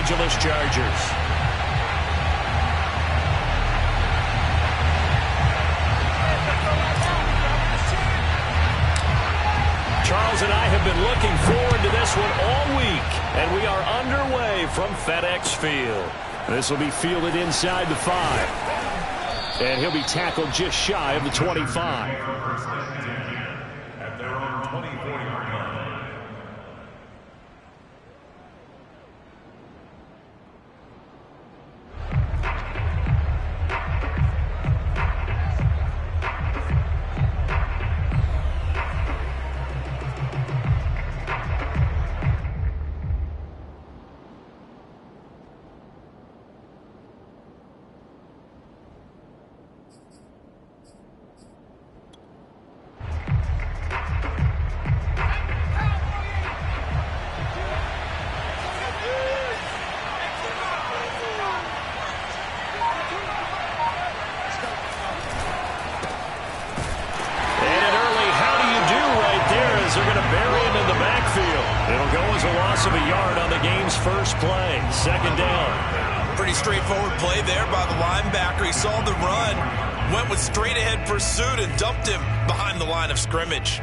Angeles Chargers. Charles and I have been looking forward to this one all week, and we are underway from FedEx Field. This will be fielded inside the 5, and he'll be tackled just shy of the 25. At their own 24-yard line. They're going to bury him in the backfield. It'll go as a loss of a yard on the game's first play. Second down. Pretty straightforward play there by the linebacker. He saw the run, went with straight-ahead pursuit, and dumped him behind the line of scrimmage.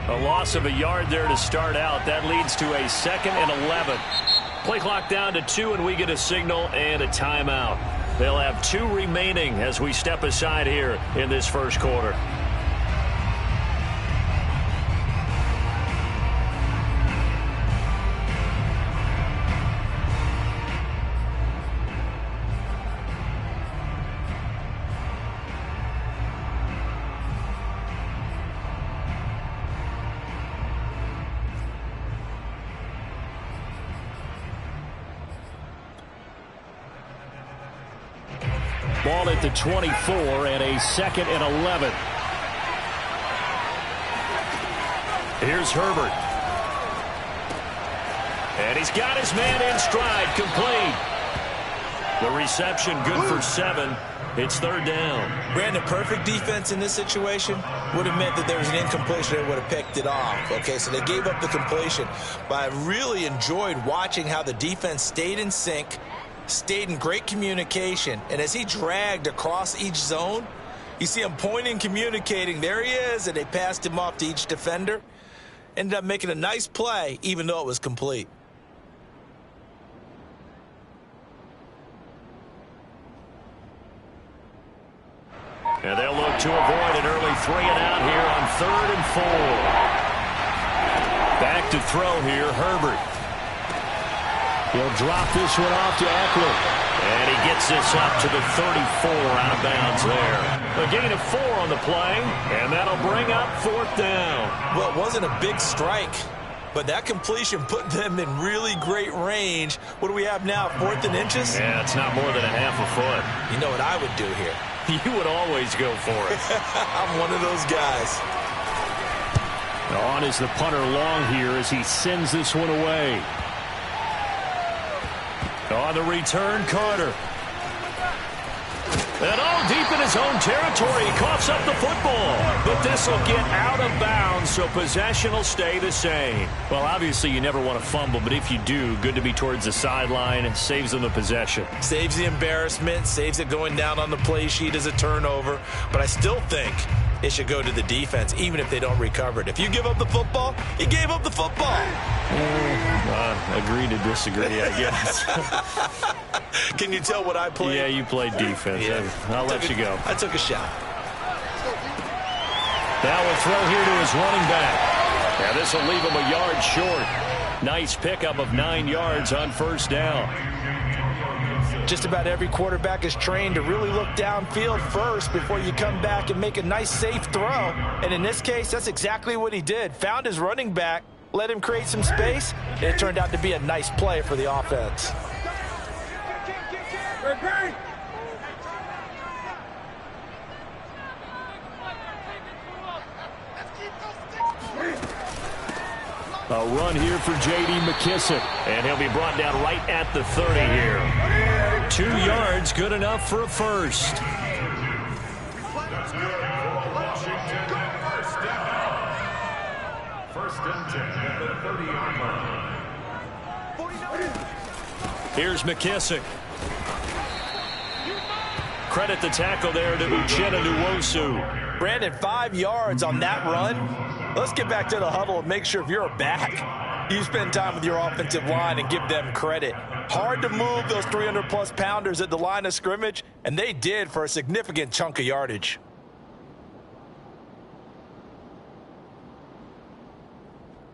A loss of a yard there to start out. That leads to a 2nd and 11. Play clock down to 2, and we get a signal and a timeout. They'll have 2 remaining as we step aside here in this first quarter. Ball at the 24 and a 2nd and 11. Here's Herbert. And he's got his man in stride, complete. The reception good for 7. It's 3rd down. Brandon, perfect defense in this situation would have meant that there was an incompletion. They would have picked it off. Okay, so they gave up the completion. But I really enjoyed watching how the defense stayed in sync, stayed in great communication. And as he dragged across each zone, you see him pointing, communicating. There he is, and they passed him off to each defender. Ended up making a nice play, even though it was complete. And they'll look to avoid an early 3-and-out here on 3rd and 4. Back to throw here, Herbert. He'll drop this one off to Eckler. And he gets this up to the 34, out of bounds there. A gain of 4 on the play, and that'll bring up 4th down. Well, it wasn't a big strike, but that completion put them in really great range. What do we have now, 4th and inches? Yeah, it's not more than a half a foot. You know what I would do here? You would always go for it. I'm one of those guys. On is the punter long here as he sends this one away. On the return, Carter. And deep in his own territory, he coughs up the football. But this will get out of bounds, so possession will stay the same. Well, obviously you never want to fumble, but if you do, good to be towards the sideline. It saves them the possession. Saves the embarrassment, saves it going down on the play sheet as a turnover. But I still think it should go to the defense, even if they don't recover it. If you give up the football, you gave up the football. Agree to disagree, I guess. Can you tell what I played? Yeah, you played defense. Yeah. I'll let you go. I took a shot. Now we'll throw here to his running back. Now this will leave him a yard short. Nice pickup of 9 yards on 1st down. Just about every quarterback is trained to really look downfield first before you come back and make a nice, safe throw. And in this case, that's exactly what he did. Found his running back, let him create some space, and it turned out to be a nice play for the offense. A run here for J.D. McKissic, and he'll be brought down right at the 30 here. 2 yards, good enough for a first. That's good for Washington. First down. 1st and 10 at the 30-yard line. Here's McKissic. Credit the tackle there to Uchenna Nwosu. Brandon, 5 yards on that run. Let's get back to the huddle and make sure if you're a back, you spend time with your offensive line and give them credit. Hard to move those 300-plus pounders at the line of scrimmage, and they did for a significant chunk of yardage.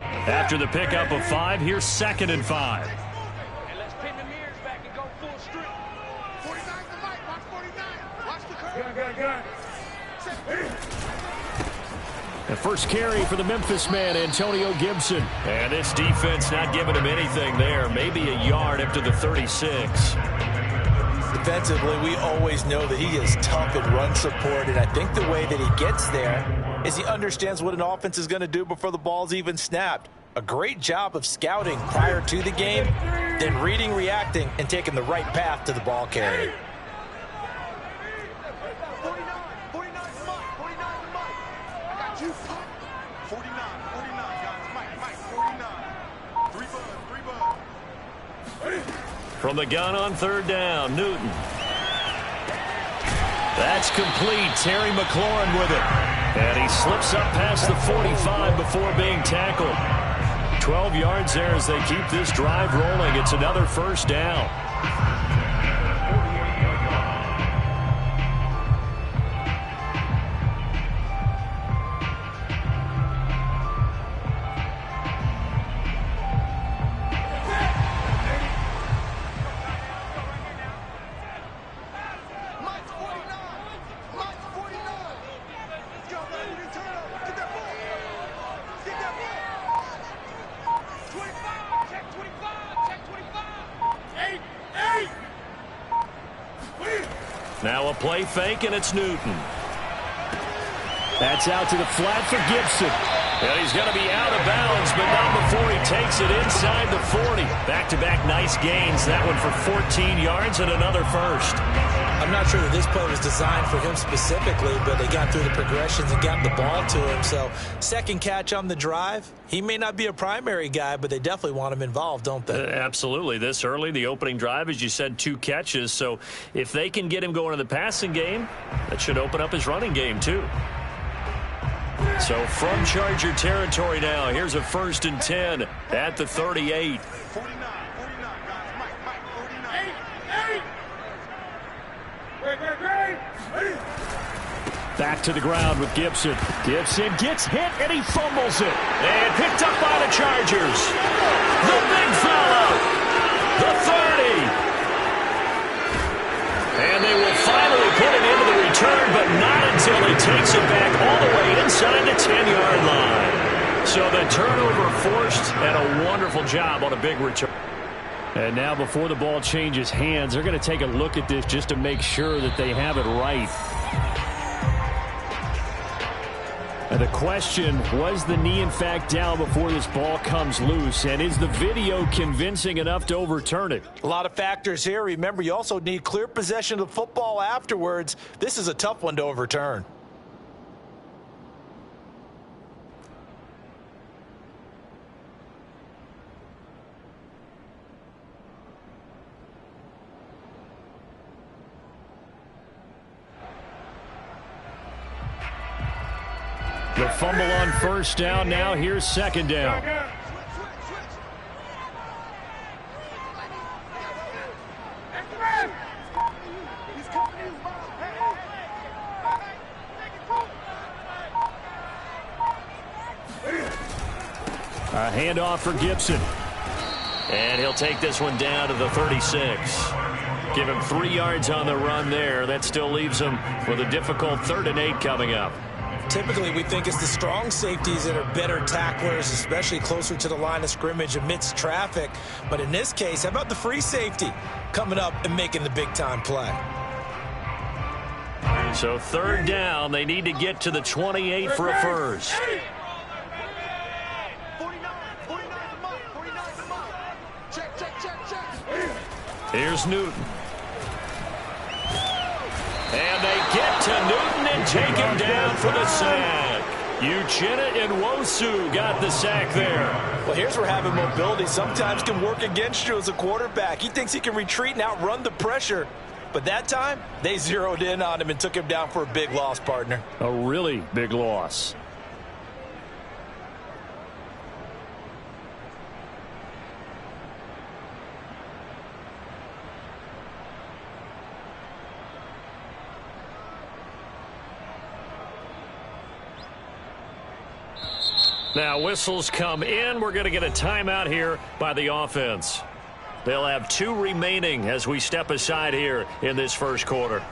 After the pickup of 5, here's 2nd and 5. And let's pin the mirrors back and go full strength. 49 to Mike, watch 49. Watch the curve. The first carry for the Memphis man, Antonio Gibson. And this defense not giving him anything there. Maybe a yard up to the 36. Defensively, we always know that he is tough in run support, and I think the way that he gets there is he understands what an offense is going to do before the ball's even snapped. A great job of scouting prior to the game, then reading, reacting, and taking the right path to the ball carrier. 49 to Mike, 49 to Mike. I got you. 49, guys. Mike, 49. 3 buds. From the gun on 3rd down, Newton. That's complete. Terry McLaurin with it. And he slips up past the 45 before being tackled. 12 yards there as they keep this drive rolling. It's another 1st down. Now a play fake, and it's Newton. That's out to the flat for Gibson. And he's going to be out of bounds, but not before he takes it inside the 40. Back-to-back nice gains. That one for 14 yards and another first. I'm not sure that this play was designed for him specifically, but they got through the progressions and got the ball to him. So second catch on the drive. He may not be a primary guy, but they definitely want him involved, don't they? Absolutely. This early, the opening drive, as you said, 2 catches. So if they can get him going in the passing game, that should open up his running game too. So from Charger territory now, here's a 1st and 10 at the 38. 49, guys. Mike, 49. Back to the ground with Gibson. Gibson gets hit, and he fumbles it. And picked up by the Chargers. The big fella. The 30. And they will finally put it into the return, but not until he takes it back all the way inside the 10-yard line. So the turnover forced, and a wonderful job on a big return. And now before the ball changes hands, they're going to take a look at this just to make sure that they have it right. And the question, was the knee in fact down before this ball comes loose? And is the video convincing enough to overturn it? A lot of factors here. Remember, you also need clear possession of the football afterwards. This is a tough one to overturn. The fumble on 1st down. Now here's 2nd down. A handoff for Gibson. And he'll take this one down to the 36. Give him 3 yards on the run there. That still leaves him with a difficult 3rd and 8 coming up. Typically, we think it's the strong safeties that are better tacklers, especially closer to the line of scrimmage amidst traffic. But in this case, how about the free safety coming up and making the big-time play? So 3rd down, they need to get to the 28 for a first. 49 to Mike. Check. Here's Newton. And they get to Newton and take him down for the sack. Uchenna and Nwosu got the sack there. Well, here's where having mobility sometimes can work against you as a quarterback. He thinks he can retreat and outrun the pressure. But that time, they zeroed in on him and took him down for a big loss, partner. A really big loss. Now whistles come in. We're going to get a timeout here by the offense. They'll have 2 remaining as we step aside here in this first quarter.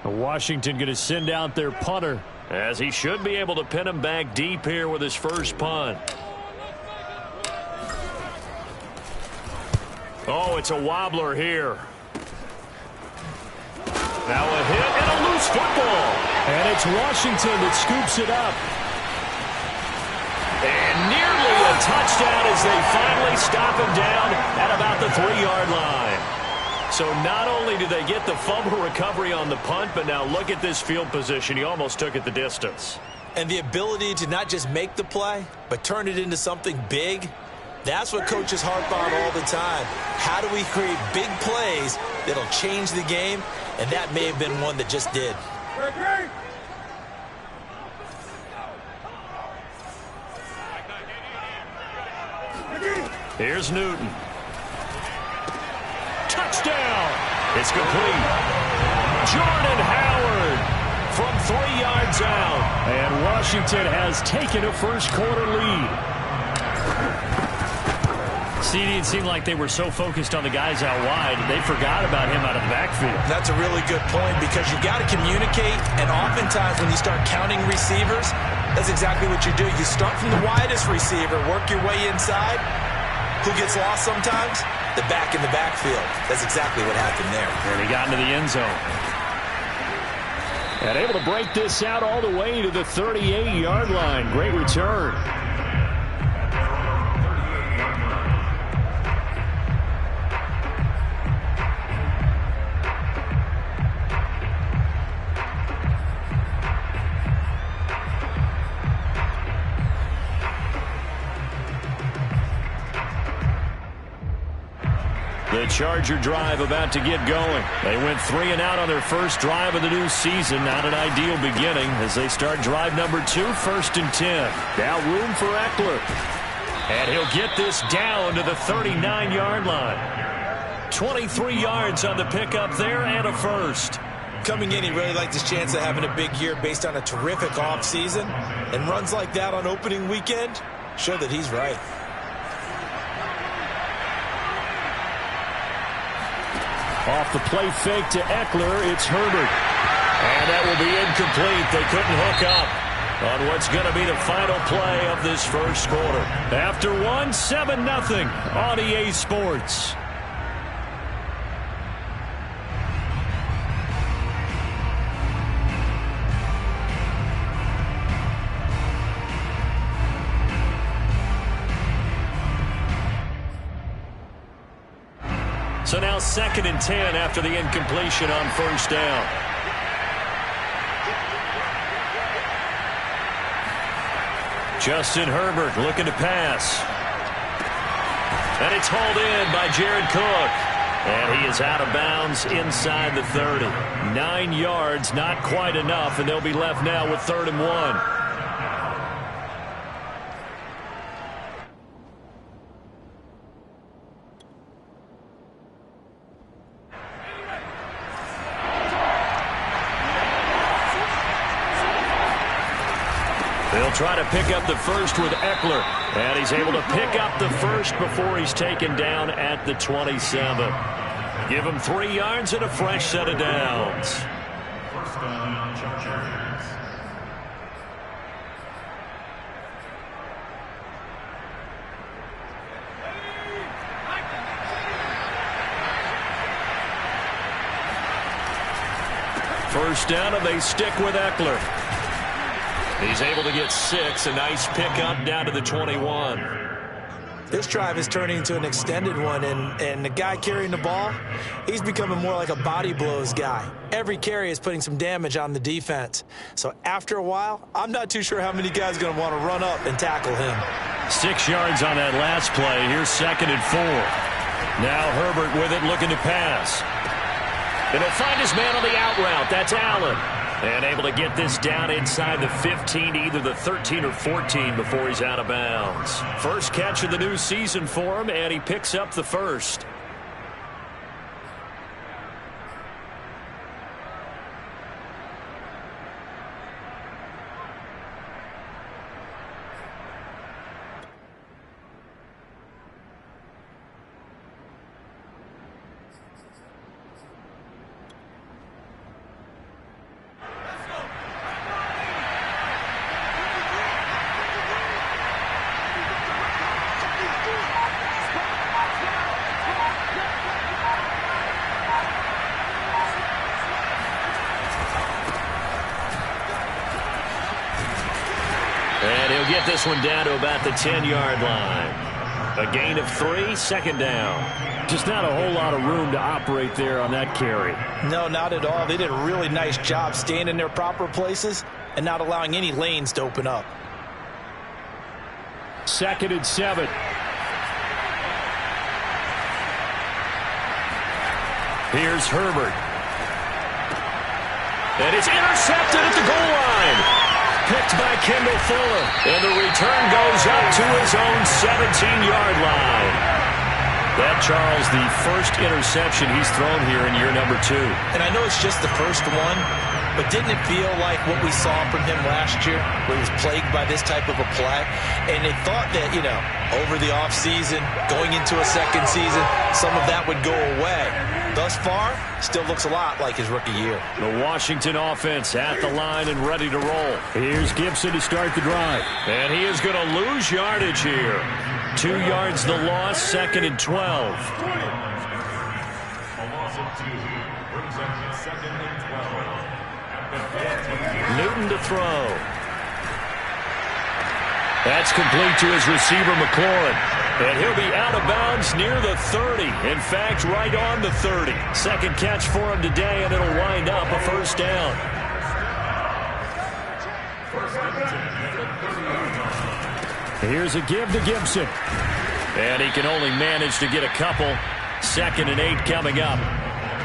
Washington going to send out their punter, as he should be able to pin him back deep here with his first punt. Oh, it's a wobbler here. Now a hit and a loose football. And it's Washington that scoops it up. And nearly a touchdown as they finally stop him down at about the 3-yard line. So not only did they get the fumble recovery on the punt, but now look at this field position. He almost took it the distance. And the ability to not just make the play, but turn it into something big. That's what coaches harp on all the time. How do we create big plays that'll change the game? And that may have been one that just did. Here's Newton. Touchdown! It's complete. Jordan Howard from 3 yards out. And Washington has taken a first quarter lead. CD, it seemed like they were so focused on the guys out wide, they forgot about him out of the backfield. That's a really good point, because you've got to communicate, and oftentimes when you start counting receivers, That's exactly what you do. You start from the widest receiver, work your way inside. Who gets lost sometimes? The back in the backfield. That's exactly what happened there. And he got into the end zone. And able to break this out all the way to the 38-yard line. Great return. The Charger drive about to get going. They went 3 and out on their first drive of the new season. Not an ideal beginning as they start drive number 2, 1st and 10. Now room for Ekeler. And he'll get this down to the 39-yard line. 23 yards on the pickup there and a first. Coming in, he really liked his chance of having a big year based on a terrific offseason. And runs like that on opening weekend show that he's right. Off the play fake to Ekeler, it's Herbert. And that will be incomplete. They couldn't hook up on what's going to be the final play of this first quarter. After 1, 7-0 on EA Sports. So now 2nd and 10 after the incompletion on first down. Justin Herbert looking to pass. And it's hauled in by Jared Cook. And he is out of bounds inside the 30. 9 yards, not quite enough, and they'll be left now with 3rd and 1. They'll try to pick up the first with Ekeler. And he's able to pick up the first before he's taken down at the 27. Give him 3 yards and a fresh set of downs. First down, Chargers. First down, and they stick with Ekeler. He's able to get 6. A nice pickup down to the 21. This drive is turning into an extended one, and the guy carrying the ball, he's becoming more like a body blows guy. Every carry is putting some damage on the defense. So after a while, I'm not too sure how many guys are going to want to run up and tackle him. 6 yards on that last play. Here's 2nd and 4. Now Herbert with it, looking to pass. And he'll find his man on the out route. That's Allen. And able to get this down inside the 15, either the 13 or 14 before he's out of bounds. First catch of the new season for him, and he picks up the first. And he'll get this one down to about the 10-yard line. A gain of 3, 2nd down. Just not a whole lot of room to operate there on that carry. No, not at all. They did a really nice job staying in their proper places and not allowing any lanes to open up. 2nd and 7. Here's Herbert. And it's intercepted at the goal line. Picked by Kendall Fuller. And the return goes up to his own 17-yard line. That, Charles, the first interception he's thrown here in year number 2. And I know it's just the first one, but didn't it feel like what we saw from him last year, where he was plagued by this type of a play? And they thought that, you know, over the offseason, going into a second season, some of that would go away. thus far, still looks a lot like his rookie year. The Washington offense at the line and ready to roll. Here's Gibson to start the drive. And he is going to lose yardage here. 2 yards the loss, 2nd and 12. A loss of 2 brings up 2nd and 12. Newton to throw. That's complete to his receiver, McLaurin. And he'll be out of bounds near the 30. In fact, right on the 30. Second catch for him today, and it'll wind up a first down. Here's a give to Gibson. And he can only manage to get a couple. 2nd and 8 coming up.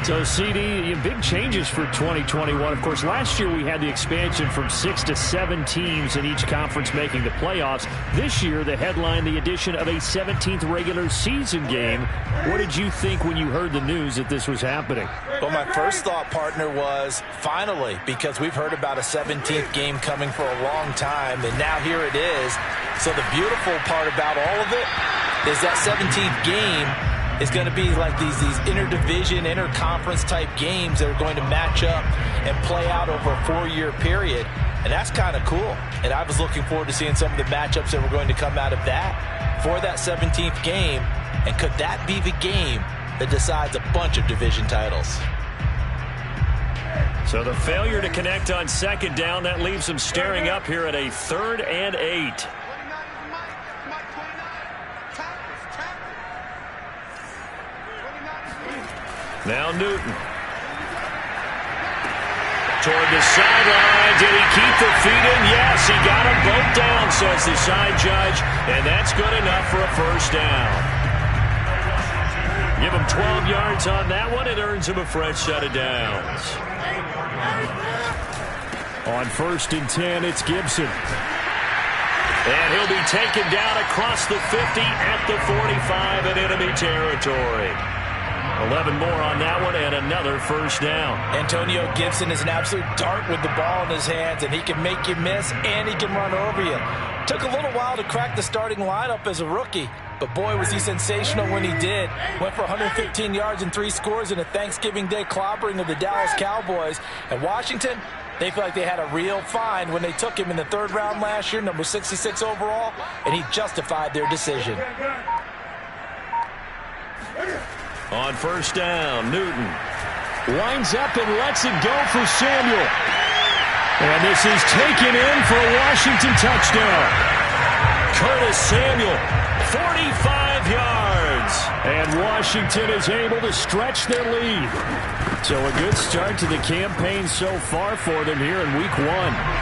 So, CD, big changes for 2021. Of course, last year we had the expansion from 6 to 7 teams in each conference making the playoffs. This year, the headline, the addition of a 17th regular season game. What did you think when you heard the news that this was happening? Well, my first thought, partner, was finally, because we've heard about a 17th game coming for a long time, and now here it is. So the beautiful part about all of it is that 17th game is going to be like these interdivision, interconference type games that are going to match up and play out over a 4-year period. And that's kind of cool. And I was looking forward to seeing some of the matchups that were going to come out of that for that 17th game. And could that be the game that decides a bunch of division titles? So the failure to connect on 2nd down, that leaves him staring up here at a 3rd and 8. Now Newton. Toward the sideline. Did he keep the feet in? Yes, he got them both down, says the side judge. And that's good enough for a first down. Give him 12 yards on that one. It earns him a fresh set of downs. On 1st and 10, it's Gibson. And he'll be taken down across the 50 at the 45 in enemy territory. 11 more on that one and another first down. Antonio Gibson is an absolute dart with the ball in his hands, and he can make you miss and he can run over you. Took a little while to crack the starting lineup as a rookie, but boy, was he sensational when he did. Went for 115 yards and 3 scores in a Thanksgiving Day clobbering of the Dallas Cowboys. And Washington, they feel like they had a real find when they took him in the 3rd round last year, number 66 overall, and he justified their decision. On 1st down, Newton winds up and lets it go for Samuel. And this is taken in for a Washington touchdown. Curtis Samuel, 45 yards. And Washington is able to stretch their lead. So a good start to the campaign so far for them here in week 1.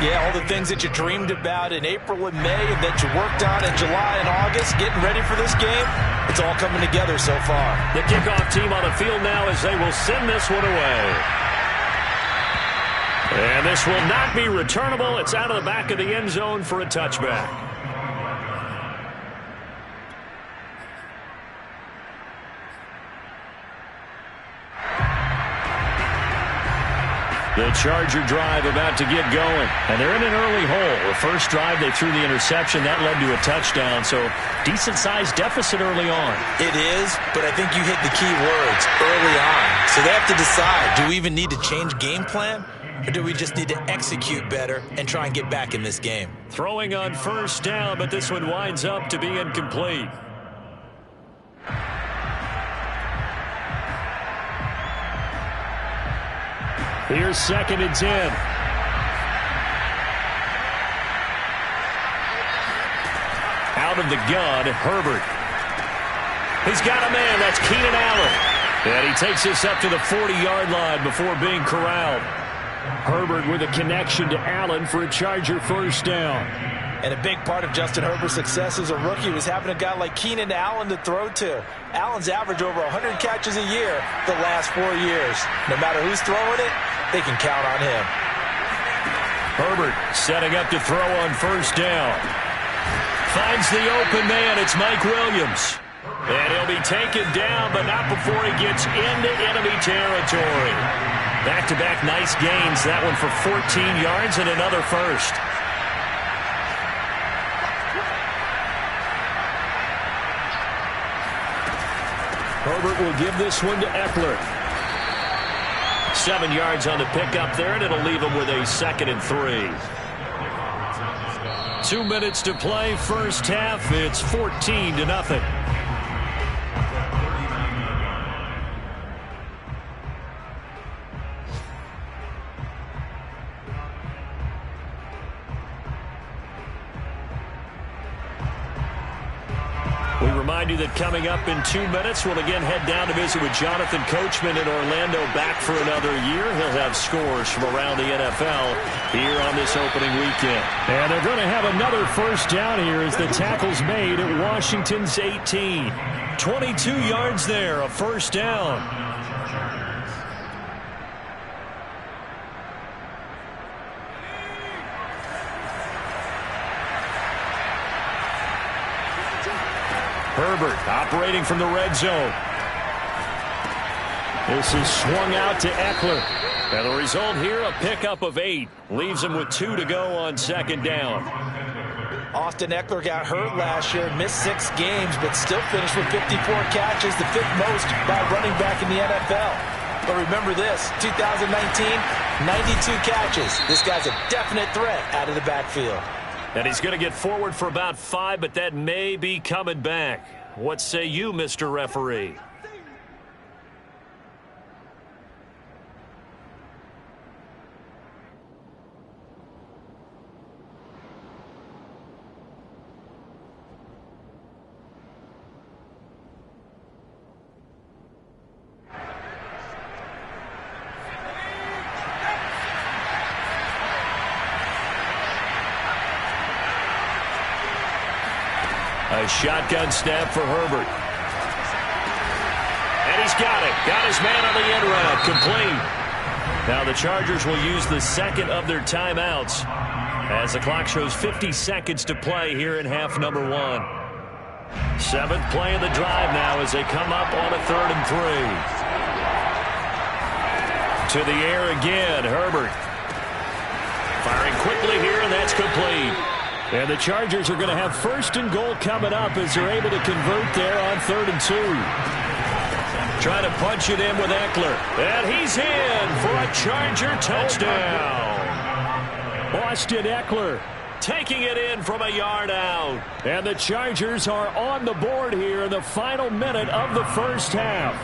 Yeah, all the things that you dreamed about in April and May and that you worked on in July and August, getting ready for this game, it's all coming together so far. The kickoff team on the field now as they will send this one away. And this will not be returnable. It's out of the back of the end zone for a touchback. The Charger drive about to get going. And they're in an early hole. The first drive, they threw the interception. That led to a touchdown. So decent-sized deficit early on. It is, but I think you hit the key words early on. So they have to decide, do we even need to change game plan? Or do we just need to execute better and try and get back in this game? Throwing on 1st down, but this one winds up to be incomplete. Here's 2nd and 10. Out of the gun, Herbert. He's got a man. That's Keenan Allen. And he takes this up to the 40-yard line before being corralled. Herbert with a connection to Allen for a Charger first down. And a big part of Justin Herbert's success as a rookie was having a guy like Keenan Allen to throw to. Allen's averaged over 100 catches a year the last 4 years. No matter who's throwing it, they can count on him. Herbert setting up to throw on 1st down. Finds the open man. It's Mike Williams. And he'll be taken down, but not before he gets into enemy territory. Back-to-back nice gains. That one for 14 yards and another first. Herbert will give this one to Eckler. 7 yards on the pickup there, and it'll leave them with a 2nd and 3. 2 minutes to play, first half. It's 14-0. We remind you that coming up in 2 minutes, we'll again head down to visit with Jonathan Coachman in Orlando, back for another year. He'll have scores from around the NFL here on this opening weekend. And they're going to have another first down here as the tackle's made at Washington's 18. 22 yards there, a first down. Herbert operating from the red zone. This is swung out to Eckler. And the result here, a pickup of 8. Leaves him with 2 to go on 2nd down. Austin Eckler got hurt last year, missed 6 games, but still finished with 54 catches, the 5th most by running back in the NFL. But remember this, 2019, 92 catches. This guy's a definite threat out of the backfield. And he's going to get forward for about 5, but that may be coming back. What say you, Mr. Referee? A shotgun snap for Herbert. And he's got it. Got his man on the end route. Complete. Now the Chargers will use the 2nd of their timeouts as the clock shows 50 seconds to play here in half number 1. 7th play of the drive now as they come up on a 3rd and 3. To the air again, Herbert. Firing quickly here, and that's complete. And the Chargers are going to have 1st and goal coming up as they're able to convert there on 3rd and 2. Trying to punch it in with Eckler. And he's in for a Charger touchdown. Austin Eckler taking it in from a yard out. And the Chargers are on the board here in the final minute of the first half.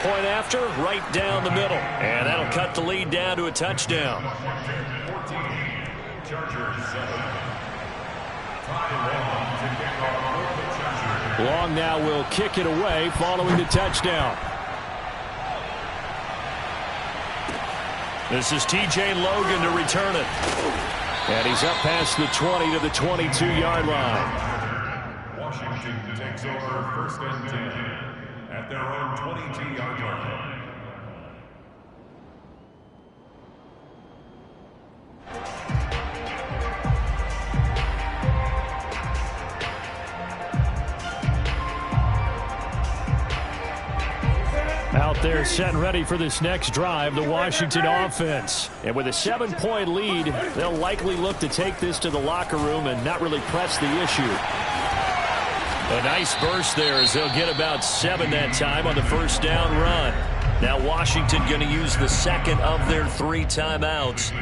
Point after, right down the middle. And that'll cut the lead down to a touchdown. 14, Chargers 7. Long now will kick it away following the touchdown. This is T.J. Logan to return it. And he's up past the 20 to the 22-yard line. Washington takes over 1st and 10 at their own 22-yard line. Out there set and ready for this next drive, the Washington offense. And with a 7-point lead, they'll likely look to take this to the locker room and not really press the issue. A nice burst there as they'll get about 7 that time on the first down run. Now Washington going to use the 2nd of their 3 timeouts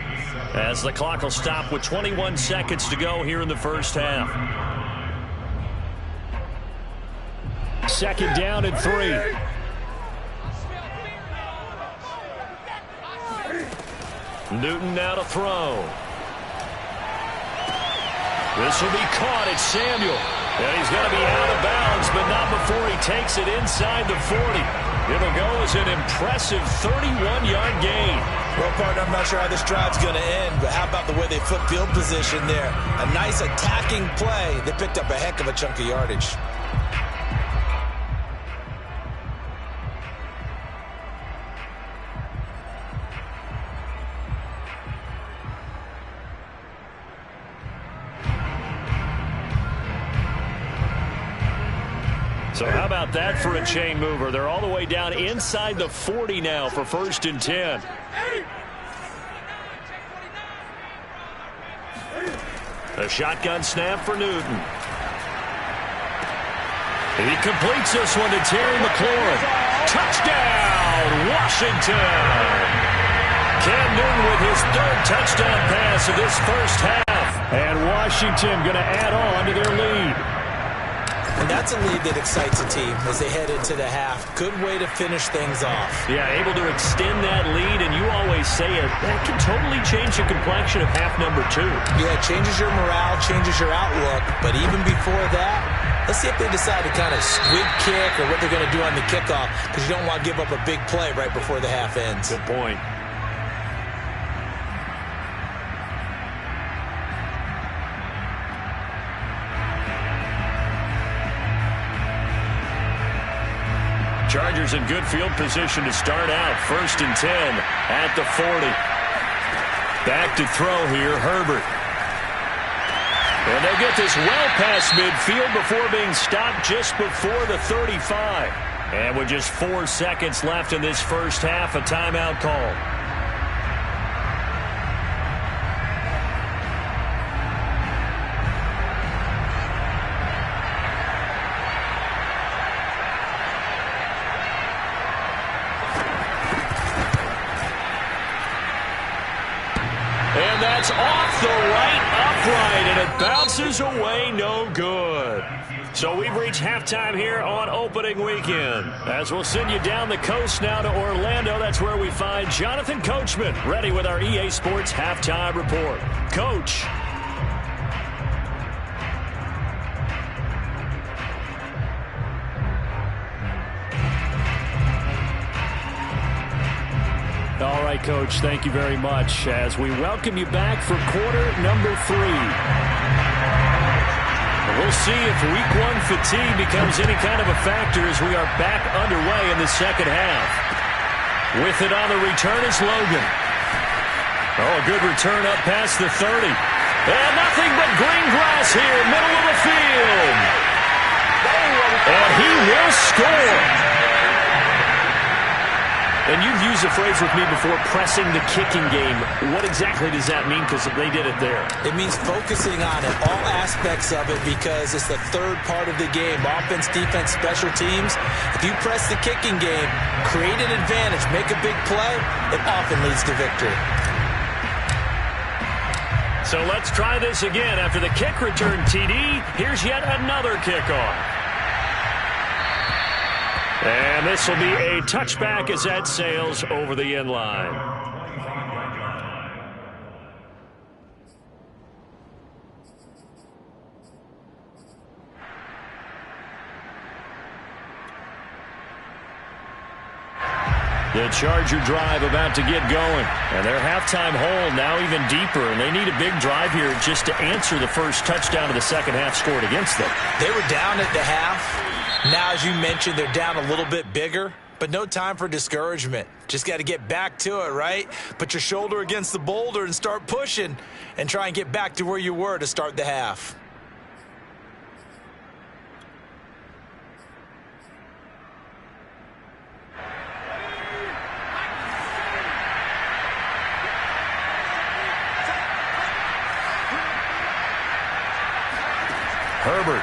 as the clock will stop with 21 seconds to go here in the first half. 2nd down and 3. Newton now to throw. This will be caught. It's Samuel. And he's going to be out of bounds, but not before he takes it inside the 40. It'll go as an impressive 31-yard gain. Well, partner, I'm not sure how this drive's going to end, but how about the way they flip field position there? A nice attacking play. They picked up a heck of a chunk of yardage. So how about that for a chain mover? They're all the way down inside the 40 now for 1st and 10. A shotgun snap for Newton. He completes this one to Terry McLaurin. Touchdown, Washington! Cam Newton with his third touchdown pass of this first half. And Washington going to add on to their lead. And that's a lead that excites a team as they head into the half. Good way to finish things off. Yeah, able to extend that lead, and you always say it, that can totally change the complexion of half number 2. Yeah, it changes your morale, changes your outlook. But even before that, let's see if they decide to kind of squib kick or what they're going to do on the kickoff, because you don't want to give up a big play right before the half ends. Good point. Chargers in good field position to start out. 1st and 10 at the 40. Back to throw here, Herbert. And they'll get this well past midfield before being stopped just before the 35. And with just 4 seconds left in this first half, a timeout call. And that's off the right upright, and it bounces away no good. So we've reached halftime here on opening weekend. As we'll send you down the coast now to Orlando, that's where we find Jonathan Coachman, ready with our EA Sports Halftime Report. Coach. All right, Coach, thank you very much as we welcome you back for quarter number 3. We'll see if week 1 fatigue becomes any kind of a factor as we are back underway in the second half. With it on the return is Logan. Oh, a good return up past the 30. And nothing but green grass here, middle of the field. And he will score. And you've used the phrase with me before, pressing the kicking game. What exactly does that mean? Because they did it there. It means focusing on it, all aspects of it, because it's the third part of the game. Offense, defense, special teams. If you press the kicking game, create an advantage, make a big play, it often leads to victory. So let's try this again. After the kick return TD, here's yet another kickoff. And this will be a touchback as that sails over the end line. The Charger drive about to get going. And their halftime hole now even deeper. And they need a big drive here just to answer the first touchdown of the second half scored against them. They were down at the half. Now, as you mentioned, they're down a little bit bigger, but no time for discouragement. Just got to get back to it, right? Put your shoulder against the boulder and start pushing and try and get back to where you were to start the half. Herbert.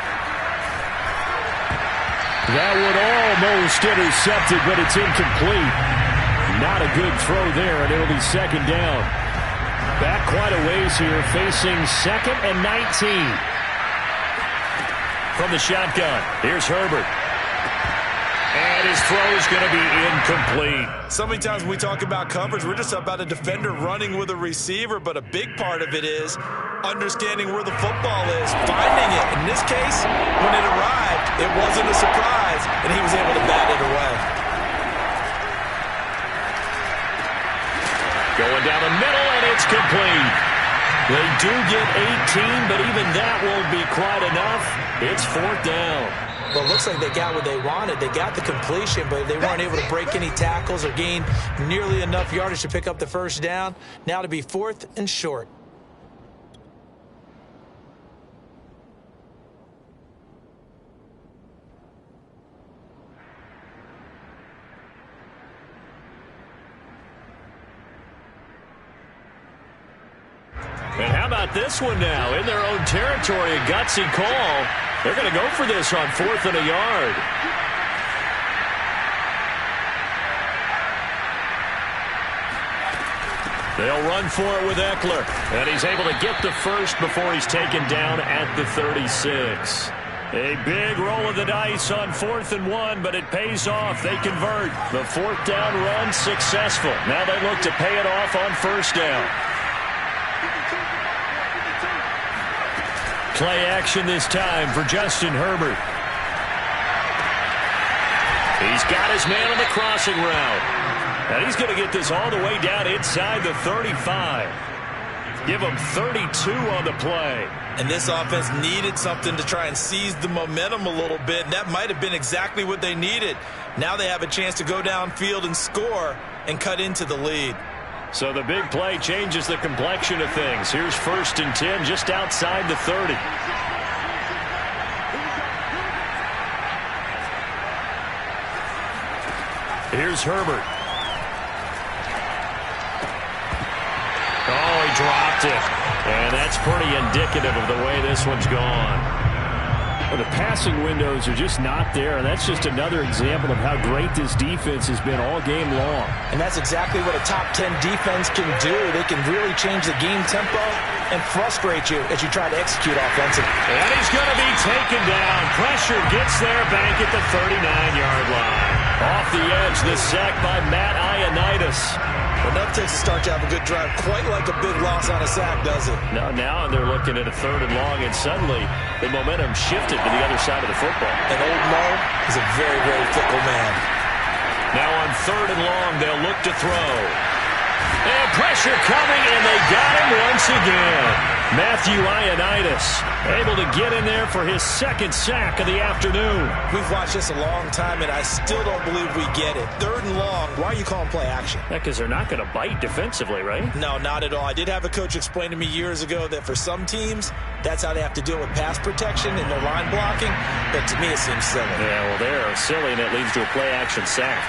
That one almost intercepted, but it's incomplete. Not a good throw there, and it'll be second down. Back quite a ways here, facing 2nd and 19. From the shotgun, here's Herbert. And his throw is going to be incomplete. So many times when we talk about coverage, we're just about a defender running with a receiver, but a big part of it is understanding where the football is, finding it. In this case, when it arrived, it wasn't a surprise, and he was able to bat it away. Going down the middle, and it's complete. They do get 18, but even that won't be quite enough. It's 4th down. Well, it looks like they got what they wanted. They got the completion, but they weren't able to break any tackles or gain nearly enough yardage to pick up the first down. Now to be 4th and short. And how about this one now? In their own territory, a gutsy call. They're going to go for this on 4th and a yard. They'll run for it with Eckler. And he's able to get the first before he's taken down at the 36. A big roll of the dice on 4th and 1, but it pays off. They convert. The 4th down run successful. Now they look to pay it off on 1st down. Play action this time for Justin Herbert. He's got his man on the crossing route. And he's going to get this all the way down inside the 35. Give him 32 on the play. And this offense needed something to try and seize the momentum a little bit. And that might have been exactly what they needed. Now they have a chance to go downfield and score and cut into the lead. So the big play changes the complexion of things. Here's 1st and 10 just outside the 30. Here's Herbert. Oh, he dropped it. And that's pretty indicative of the way this one's gone. Well, the passing windows are just not there, and that's just another example of how great this defense has been all game long. And that's exactly what a top 10 defense can do. They can really change the game tempo and frustrate you as you try to execute offensively. And he's going to be taken down. Pressure gets there, back at the 39-yard line. Off the edge, the sack by Matt Ioannidis. Well, enough takes to start to have a good drive. Quite like a big loss on a sack, does it? Now they're looking at a 3rd and long, and suddenly the momentum shifted to the other side of the football. And old Mo is a very, very fickle man. Now on 3rd and long, they'll look to throw. And pressure coming, and they got him once again. Matthew Ioannidis able to get in there for his 2nd sack of the afternoon. We've watched this a long time, and I still don't believe we get it. 3rd and long, why are you calling play action? Because they're not going to bite defensively, right? No, not at all. I did have a coach explain to me years ago that for some teams, that's how they have to deal with pass protection and their line blocking. But to me, it seems silly. Yeah, well, they're silly, and it leads to a play action sack.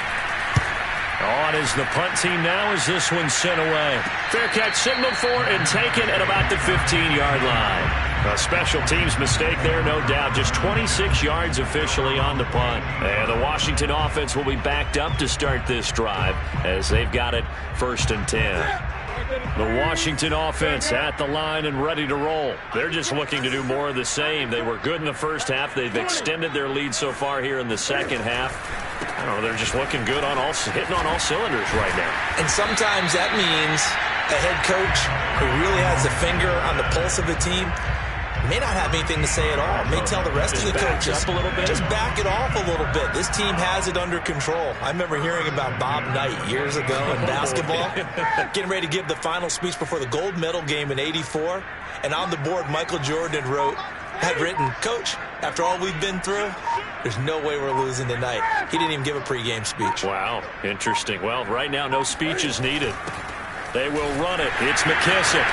On is the punt team now as this one's sent away. Fair catch signaled for and taken at about the 15-yard line. A special teams mistake there, no doubt. Just 26 yards officially on the punt. And the Washington offense will be backed up to start this drive as they've got it 1st and 10. The Washington offense at the line and ready to roll. They're just looking to do more of the same. They were good in the first half. They've extended their lead so far here in the second half. I don't know, they're just looking good on hitting on all cylinders right now. And sometimes that means a head coach who really has a finger on the pulse of the team may not have anything to say at all. May tell the rest of the coaches, up a little bit. Just back it off a little bit. This team has it under control. I remember hearing about Bob Knight years ago in basketball, getting ready to give the final speech before the gold medal game in '84. And on the board, Michael Jordan had written, "Coach, after all we've been through, there's no way we're losing tonight." He didn't even give a pregame speech. Wow, interesting. Well, right now, no speech is needed. They will run it. It's McKissick.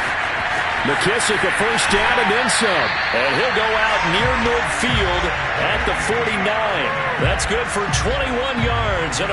McKissick a 1st down and then some. And he'll go out near midfield at the 49. That's good for 21 yards and a